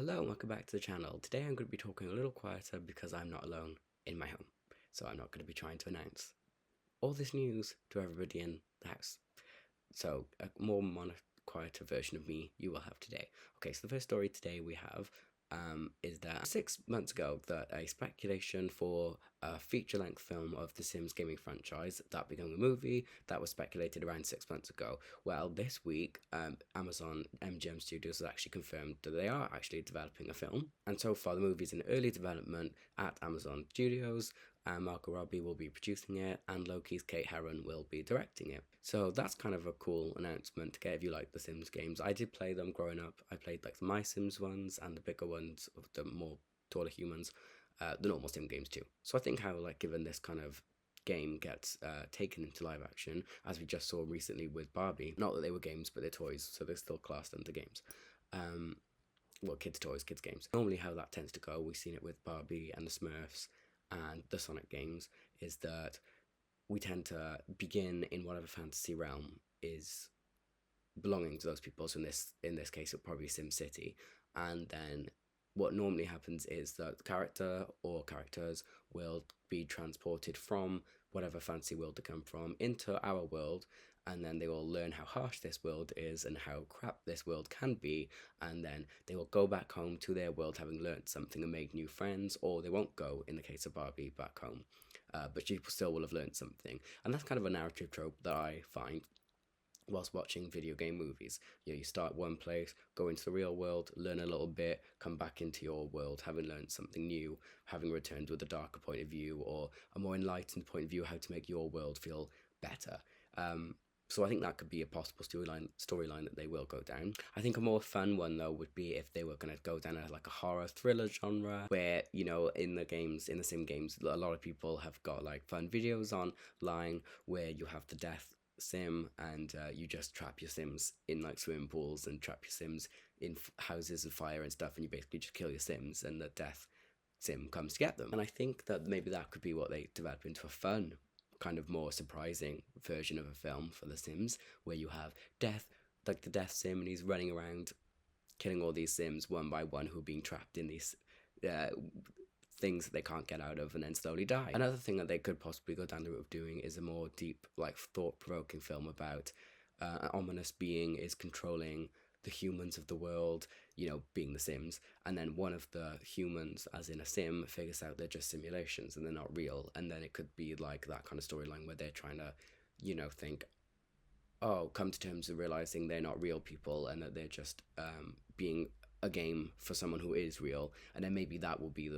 Hello and welcome back to the channel. Today I'm going to be talking a little quieter because I'm not alone in my home. So I'm not going to be trying to announce all this news to everybody in the house. So a more quieter version of me you will have today. Okay, so the first story today we have is that 6 months ago that a speculation for a feature-length film of the Sims gaming franchise that became a movie that was speculated around 6 months ago. Well, this week Amazon MGM Studios has actually confirmed that they are actually developing a film, and so far the movie is in early development at Amazon Studios, and Margot Robbie will be producing it, and Loki's Kate Herron will be directing it. So that's kind of a cool announcement to get if you like the Sims games. I did play them growing up. I played like the My Sims ones and the bigger ones of the more taller humans, the normal Sim games too. So I think how given this kind of game gets taken into live action, as we just saw recently with Barbie. Not that they were games, but they're toys, so they're still classed under games. Well, kids' toys, kids' games. Normally how that tends to go, we've seen it with Barbie and the Smurfs and the Sonic games, is that we tend to begin in whatever fantasy realm is belonging to those people. So in this case, it'll probably be Sim City, and then what normally happens is that the character or characters will be transported from whatever fantasy world they come from into our world, and then they will learn how harsh this world is and how crap this world can be, and then they will go back home to their world having learned something and make new friends, or they won't go, in the case of Barbie, back home, but she still will have learned something. And that's kind of a narrative trope that I find whilst watching video game movies. You start one place, go into the real world, learn a little bit, come back into your world having learned something new, having returned with a darker point of view or a more enlightened point of view, how to make your world feel better. So I think that could be a possible storyline that they will go down. I think a more fun one though would be if they were going to go down a horror thriller genre, where in the Sim games, a lot of people have got fun videos online where you have the death sim, and you just trap your Sims in swimming pools and trap your Sims in houses of fire and stuff, and you basically just kill your Sims and the death sim comes to get them. And I think that maybe that could be what they develop into a fun, kind of more surprising version of a film for the Sims, where you have death, like the death sim, and he's running around killing all these Sims one by one who are being trapped in these things that they can't get out of and then slowly die. Another thing that they could possibly go down the route of doing is a more deep, thought-provoking film about an ominous being is controlling the humans of the world, being the Sims, and then one of the humans, as in a Sim, figures out they're just simulations and they're not real, and then it could be like that kind of storyline where they're trying to, think, come to terms with realizing they're not real people and that they're just being a game for someone who is real, and then maybe that will be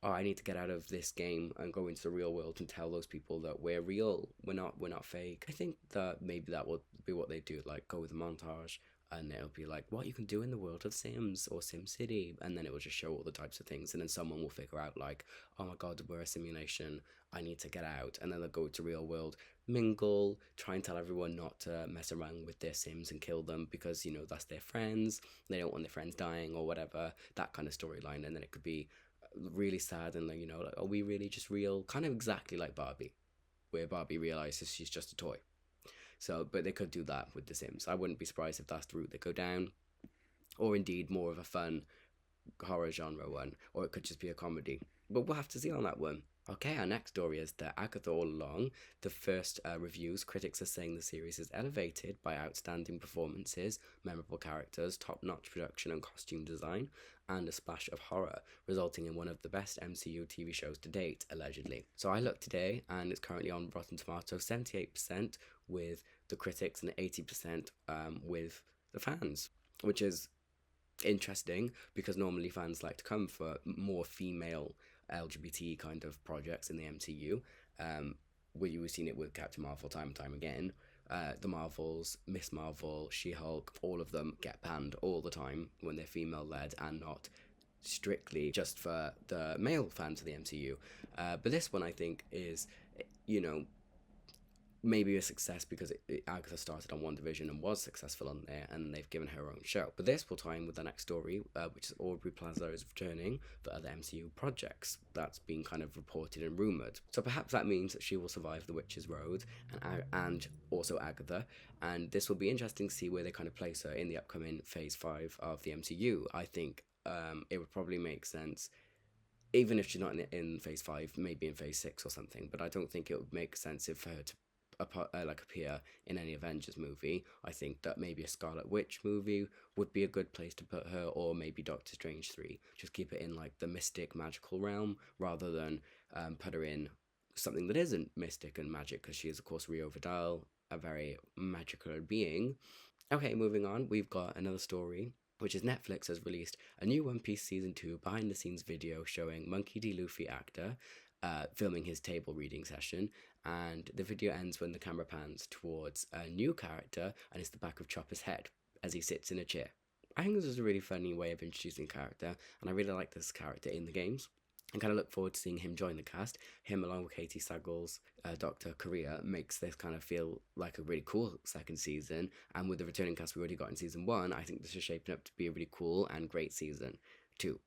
I need to get out of this game and go into the real world and tell those people that we're real, we're not fake. I think that maybe that will be what they do, go with a montage, and it'll be what you can do in the world of Sims or Sim City, and then it will just show all the types of things, and then someone will figure out oh my god, we're a simulation, I need to get out, and then they'll go to real world, mingle, try and tell everyone not to mess around with their Sims and kill them because that's their friends, they don't want their friends dying or whatever, that kind of storyline. And then it could be really sad and are we really just real, kind of exactly like Barbie, where Barbie realizes she's just a toy. So but they could do that with the Sims. I wouldn't be surprised if that's the route they go down, or indeed more of a fun horror genre one, or it could just be a comedy, but we'll have to see on that one. Okay, our next story is that Agatha All Along. The first reviews, critics are saying the series is elevated by outstanding performances, memorable characters, top-notch production and costume design, and a splash of horror, resulting in one of the best MCU TV shows to date, allegedly. So I looked today, and it's currently on Rotten Tomatoes, 78% with the critics and 80% with the fans, which is interesting because normally fans like to come for more female LGBT kind of projects in the MCU. We've seen it with Captain Marvel time and time again. The Marvels, Miss Marvel, She-Hulk, all of them get banned all the time when they're female-led and not strictly just for the male fans of the MCU. But this one I think is, maybe a success because Agatha started on WandaVision and was successful on there, and they've given her own show. But this will tie in with the next story, which is Aubrey Plaza is returning for other MCU projects. That's been kind of reported and rumoured. So perhaps that means that she will survive The Witch's Road and also Agatha. And this will be interesting to see where they kind of place her in the upcoming Phase 5 of the MCU. I think it would probably make sense, even if she's not in phase 5, maybe in phase 6 or something. But I don't think it would make sense if for her to appear in any Avengers movie. I think that maybe a Scarlet Witch movie would be a good place to put her, or maybe Doctor Strange 3. Just keep it in like the mystic magical realm rather than put her in something that isn't mystic and magic, because she is of course Rio Vidal, a very magical being. Okay, moving on, we've got another story, which is Netflix has released a new One Piece Season 2 behind the scenes video showing Monkey D. Luffy actor filming his table reading session, and the video ends when the camera pans towards a new character, and it's the back of Chopper's head as he sits in a chair. I think this is a really funny way of introducing a character, and I really like this character in the games. I kind of look forward to seeing him join the cast. Him along with Katie Saggal's Dr. Korea makes this kind of feel like a really cool second season. And with the returning cast we already got in season 1, I think this is shaping up to be a really cool and great season 2.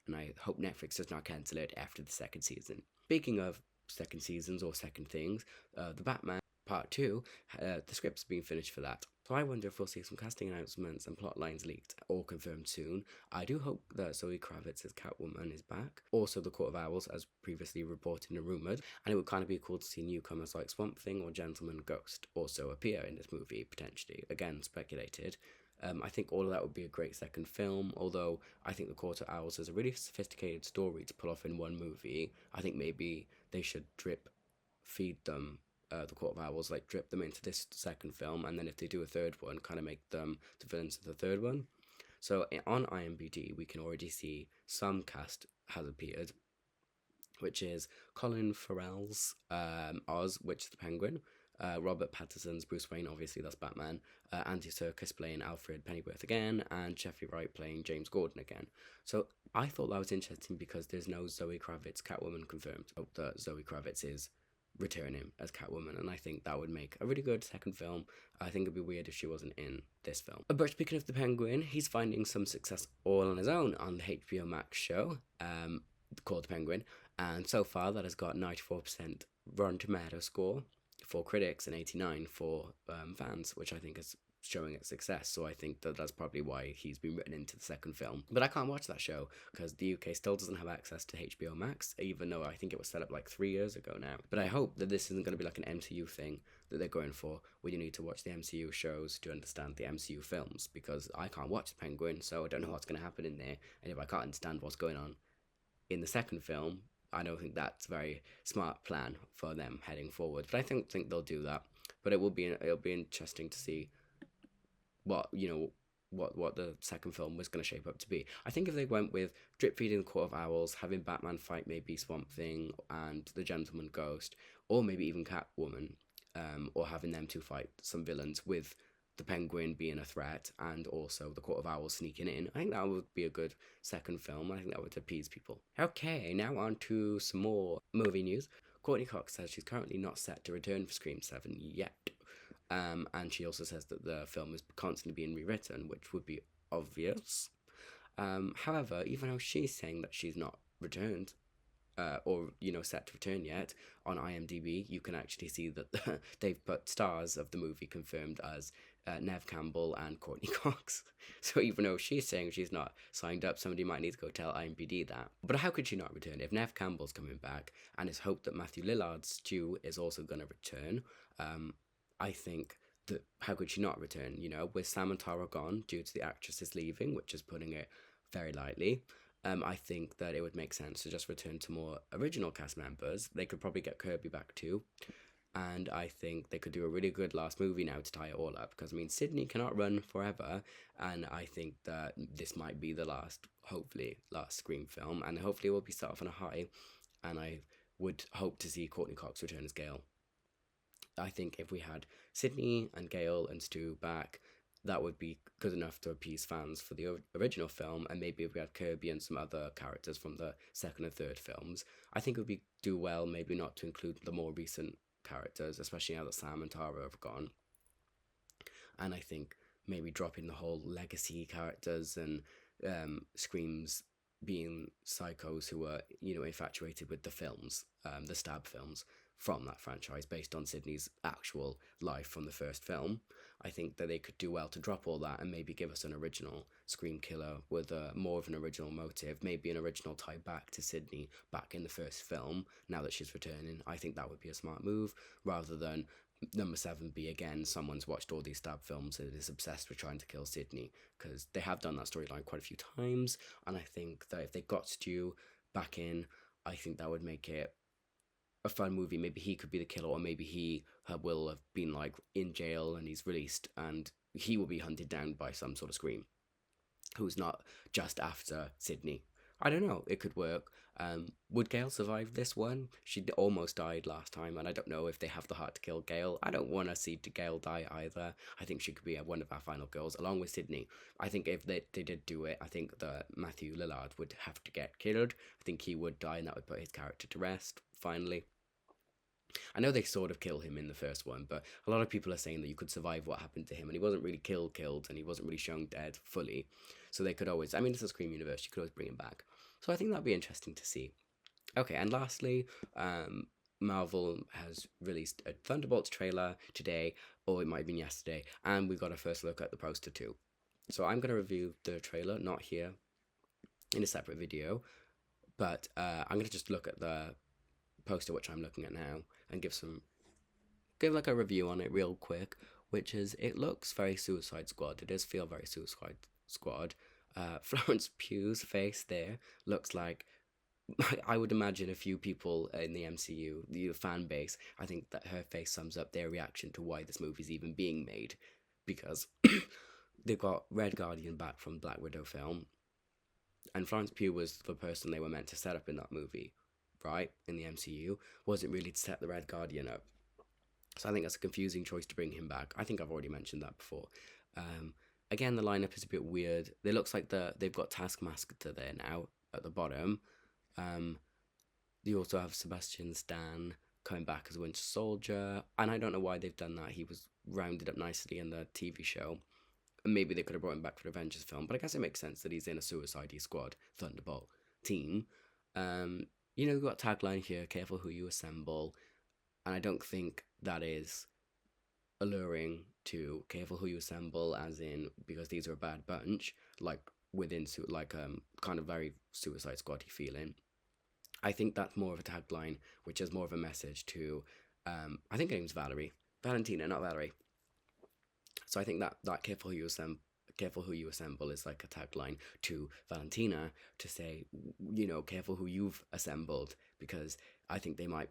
And I hope Netflix does not cancel it after the second season. Speaking of second seasons or second things, the Batman Part 2, the script's been finished for that. So I wonder if we'll see some casting announcements and plot lines leaked or confirmed soon. I do hope that Zoe Kravitz as Catwoman is back. Also, the Court of Owls, as previously reported and rumoured. And it would kind of be cool to see newcomers like Swamp Thing or Gentleman Ghost also appear in this movie, potentially. Again, speculated. I think all of that would be a great second film, although I think The Court of Owls is a really sophisticated story to pull off in one movie. I think maybe they should drip feed them the Court of Owls, like drip them into this second film, and then if they do a third one, kind of make them the villains of the third one. So on IMDb, we can already see some cast has appeared, which is Colin Farrell's Oz, which is the Penguin, Robert Pattinson's Bruce Wayne, obviously that's Batman, Andy Serkis playing Alfred Pennyworth again, and Jeffrey Wright playing James Gordon again. So I thought that was interesting because there's no Zoe Kravitz Catwoman confirmed. I hope that Zoe Kravitz is returning as Catwoman, and I think that would make a really good second film. I think it'd be weird if she wasn't in this film. But speaking of the Penguin, he's finding some success all on his own on the HBO Max show called The Penguin, and so far that has got 94% Rotten Tomato score for critics and 89 for fans, which I think is showing its success. So I think that that's probably why he's been written into the second film. But I can't watch that show because the UK still doesn't have access to HBO Max, even though I think it was set up like 3 years ago now. But I hope that this isn't going to be like an MCU thing that they're going for, where you need to watch the MCU shows to understand the MCU films, because I can't watch The Penguin, so I don't know what's going to happen in there. And if I can't understand what's going on in the second film, I don't think that's a very smart plan for them heading forward. But I think they'll do that. But it'll be interesting to see what the second film was going to shape up to be. I think if they went with drip feeding the Court of Owls, having Batman fight maybe Swamp Thing and the Gentleman Ghost, or maybe even Catwoman, or having them two fight some villains with the Penguin being a threat and also the Court of Owls sneaking in, I think that would be a good second film. I think that would appease people. Okay, now on to some more movie news. Courtney Cox says she's currently not set to return for Scream 7 yet. And she also says that the film is constantly being rewritten, which would be obvious. However, even though she's saying that she's not returned, or set to return yet, on IMDb you can actually see that they've put stars of the movie confirmed as Nev Campbell and Courtney Cox. So even though she's saying she's not signed up, somebody might need to go tell IMDb that. But how could she not return if Nev Campbell's coming back and it's hoped that Matthew Lillard's Stu is also going to return? I think that how could she not return? With Sam and Tara gone due to the actresses leaving, which is putting it very lightly, I think that it would make sense to just return to more original cast members. They could probably get Kirby back too. And I think they could do a really good last movie now to tie it all up. Because, Sydney cannot run forever. And I think that this might be the hopefully last Scream film. And hopefully it will be start off on a high. And I would hope to see Courtney Cox return as Gale. I think if we had Sydney and Gale and Stu back, that would be good enough to appease fans for the original film. And maybe if we had Kirby and some other characters from the second and third films, I think it would do well maybe not to include the more recent characters, especially now that Sam and Tara have gone. And I think maybe dropping the whole legacy characters and Screams being psychos who are, infatuated with the films, the Stab films from that franchise based on Sydney's actual life from the first film. I think that they could do well to drop all that and maybe give us an original Scream killer with more of an original motive, maybe an original tie back to Sydney back in the first film, now that she's returning. I think that would be a smart move, rather than number 7 be again someone's watched all these stab films and is obsessed with trying to kill Sydney, because they have done that storyline quite a few times, and I think that if they got Stu back in, I think that would make it a fun movie. Maybe he could be the killer, or maybe he will have been like in jail and he's released and he will be hunted down by some sort of Scream who's not just after Sydney. I don't know, it could work. Would Gail survive this one? She almost died last time, and I don't know if they have the heart to kill Gail. I don't want to see Gail die either. I think she could be one of our final girls, along with Sydney. I think if they did do it, I think that Matthew Lillard would have to get killed. I think he would die, and that would put his character to rest, finally. I know they sort of kill him in the first one, but a lot of people are saying that you could survive what happened to him, and he wasn't really killed, and he wasn't really shown dead fully. So they could always, I mean, it's a Scream universe, you could always bring him back. So I think that'd be interesting to see. Okay, and lastly, Marvel has released a Thunderbolts trailer today, or it might have been yesterday, and we got a first look at the poster too. So I'm going to review the trailer, not here, in a separate video, but I'm going to just look at the poster, which I'm looking at now, and give like a review on it real quick, which is, it looks very Suicide Squad. It does feel very Suicide Squad. Florence Pugh's face there looks like, I would imagine a few people in the MCU, the fan base, I think that her face sums up their reaction to why this movie's even being made, because they've got Red Guardian back from Black Widow film, and Florence Pugh was the person they were meant to set up in that movie, right, in the MCU, wasn't really to set the Red Guardian up. So I think that's a confusing choice to bring him back. I think I've already mentioned that before. Again, the lineup is a bit weird. It looks like they've got Taskmaster there now at the bottom. You also have Sebastian Stan coming back as Winter Soldier, and I don't know why they've done that. He was rounded up nicely in the TV show. Maybe they could have brought him back for the Avengers film, but I guess it makes sense that he's in a Suicide Squad Thunderbolt team. We've got a tagline here, careful who you assemble, and I don't think that is alluring to careful who you assemble, as in, because these are a bad bunch, like within, kind of very Suicide Squad-y feeling. I think that's more of a tagline, which is more of a message to, I think her name's Valentina, not Valerie. So I think that careful who you assemble is like a tagline to Valentina to say, careful who you've assembled, because I think they might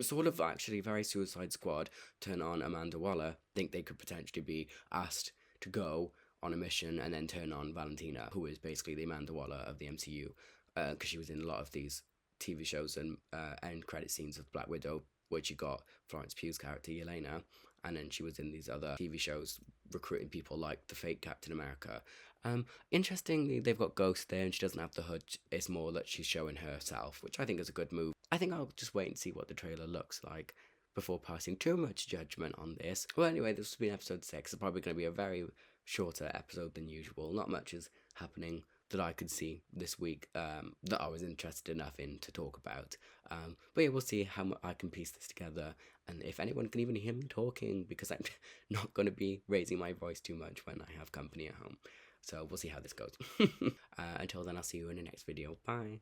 sort of actually very Suicide Squad turn on Amanda Waller. Think they could potentially be asked to go on a mission and then turn on Valentina, who is basically the Amanda Waller of the MCU, because she was in a lot of these TV shows and end credit scenes of Black Widow, where she got Florence Pugh's character Yelena, and then she was in these other TV shows recruiting people like the fake Captain America. Interestingly, they've got Ghost there, and she doesn't have the hood. It's more that she's showing herself, which I think is a good move. I think I'll just wait and see what the trailer looks like before passing too much judgment on this. Well, anyway, this has been episode 6. It's probably going to be a very shorter episode than usual. Not much is happening that I could see this week that I was interested enough in to talk about. But yeah, we'll see how I can piece this together, and if anyone can even hear me talking, because I'm not going to be raising my voice too much when I have company at home. So we'll see how this goes. Until then, I'll see you in the next video. Bye.